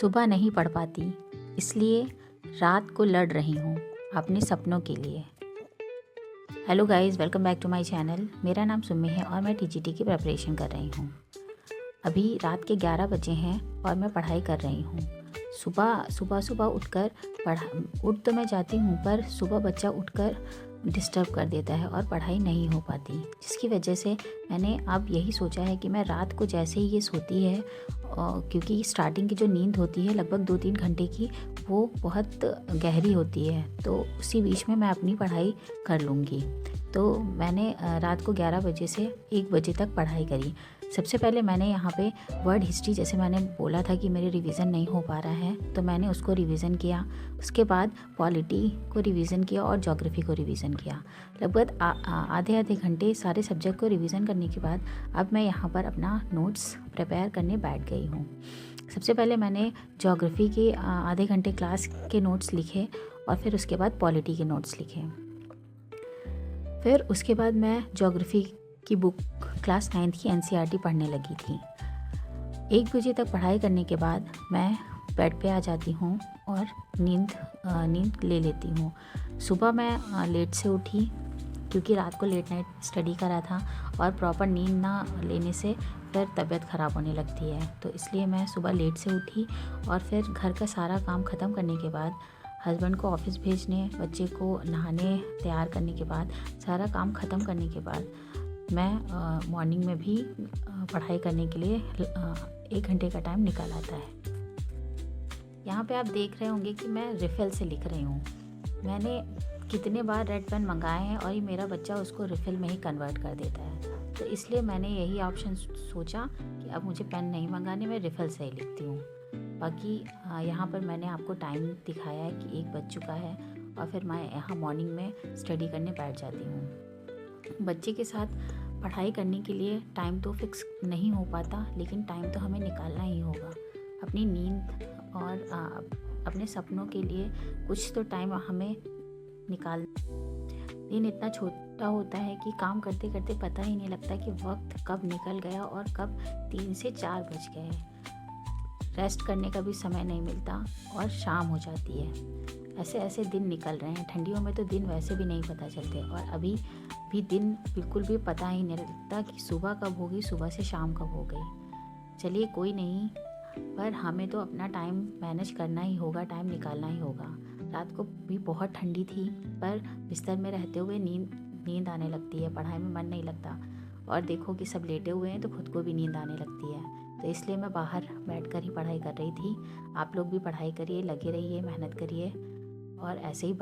सुबह नहीं पढ़ पाती, इसलिए रात को लड़ रही हूँ अपने सपनों के लिए। Hello guys, welcome back to my channel. मेरा नाम सुम्मी है और मैं टीजीटी की प्रिपरेशन कर रही हूँ। अभी रात के 11 बजे हैं और मैं पढ़ाई कर रही हूँ। सुबह उठकर उठ तो मैं जाती हूँ, पर सुबह बच्चा उठकर डिस्टर्ब कर देता है और पढ़ाई नहीं हो पाती, जिसकी वजह से मैंने अब यही सोचा है कि मैं रात को जैसे ही ये सोती है, क्योंकि स्टार्टिंग की जो नींद होती है लगभग 2-3 घंटे की, वो बहुत गहरी होती है, तो उसी बीच में मैं अपनी पढ़ाई कर लूँगी। तो मैंने रात को 11 बजे से 1 बजे तक पढ़ाई करी। सबसे पहले मैंने यहाँ पे वर्ड हिस्ट्री, जैसे मैंने बोला था कि मेरे रिवीजन नहीं हो पा रहा है, तो मैंने उसको रिवीज़न किया। उसके बाद पॉलिटी को रिवीज़न किया और ज्योग्राफी को रिवीज़न किया। लगभग आधे घंटे सारे सब्जेक्ट को रिवीज़न करने के बाद अब मैं यहाँ पर अपना नोट्स प्रिपेयर करने बैठ गई हूँ। सबसे पहले मैंने ज्योग्राफी के आधे घंटे क्लास के नोट्स लिखे और फिर उसके बाद पॉलिटी के नोट्स लिखे। फिर उसके बाद मैं ज्योग्राफी की बुक क्लास 9th की एनसीईआरटी पढ़ने लगी थी। 1 बजे तक पढ़ाई करने के बाद मैं बेड पे आ जाती हूँ और नींद ले लेती हूँ। सुबह मैं लेट से उठी, क्योंकि रात को लेट नाइट स्टडी करा था और प्रॉपर नींद ना लेने से फिर तबीयत ख़राब होने लगती है, तो इसलिए मैं सुबह लेट से उठी और फिर घर का सारा काम ख़त्म करने के बाद, हस्बैंड को ऑफिस भेजने, बच्चे को नहाने तैयार करने के बाद, सारा काम ख़त्म करने के बाद मैं मॉर्निंग में भी पढ़ाई करने के लिए 1 घंटे का टाइम निकाल आता है। यहाँ पे आप देख रहे होंगे कि मैं रिफ़िल से लिख रही हूँ। मैंने कितने बार रेड पेन मंगाए हैं और ये मेरा बच्चा उसको रिफ़िल में ही कन्वर्ट कर देता है, तो इसलिए मैंने यही ऑप्शन सोचा कि अब मुझे पेन नहीं मंगाने, मैं रिफ़िल से ही लिखती हूँ। बाकी यहाँ पर मैंने आपको टाइम दिखाया है कि 1 बज चुका है और फिर मैं यहाँ मॉर्निंग में स्टडी करने बैठ जाती हूँ। बच्चे के साथ पढ़ाई करने के लिए टाइम तो फिक्स नहीं हो पाता, लेकिन टाइम तो हमें निकालना ही होगा। अपनी नींद और अपने सपनों के लिए कुछ तो टाइम हमें निकाल। दिन इतना छोटा होता है कि काम करते करते पता ही नहीं लगता कि वक्त कब निकल गया और कब 3 से 4 बज गए। रेस्ट करने का भी समय नहीं मिलता और शाम हो जाती है। ऐसे दिन निकल रहे हैं। ठंडियों में तो दिन वैसे भी नहीं पता चलते, और अभी भी दिन बिल्कुल भी पता ही नहीं लगता कि सुबह कब होगी, सुबह से शाम कब हो गई। चलिए कोई नहीं, पर हमें तो अपना टाइम मैनेज करना ही होगा, टाइम निकालना ही होगा। रात को भी बहुत ठंडी थी, पर बिस्तर में रहते हुए नींद आने लगती है, पढ़ाई में मन नहीं लगता। और देखो कि सब लेटे हुए हैं तो खुद को भी नींद आने लगती है, तो इसलिए मैं बाहर बैठकर ही पढ़ाई कर रही थी। आप लोग भी पढ़ाई करिए, लगे रहिए, मेहनत करिए और ऐसे ही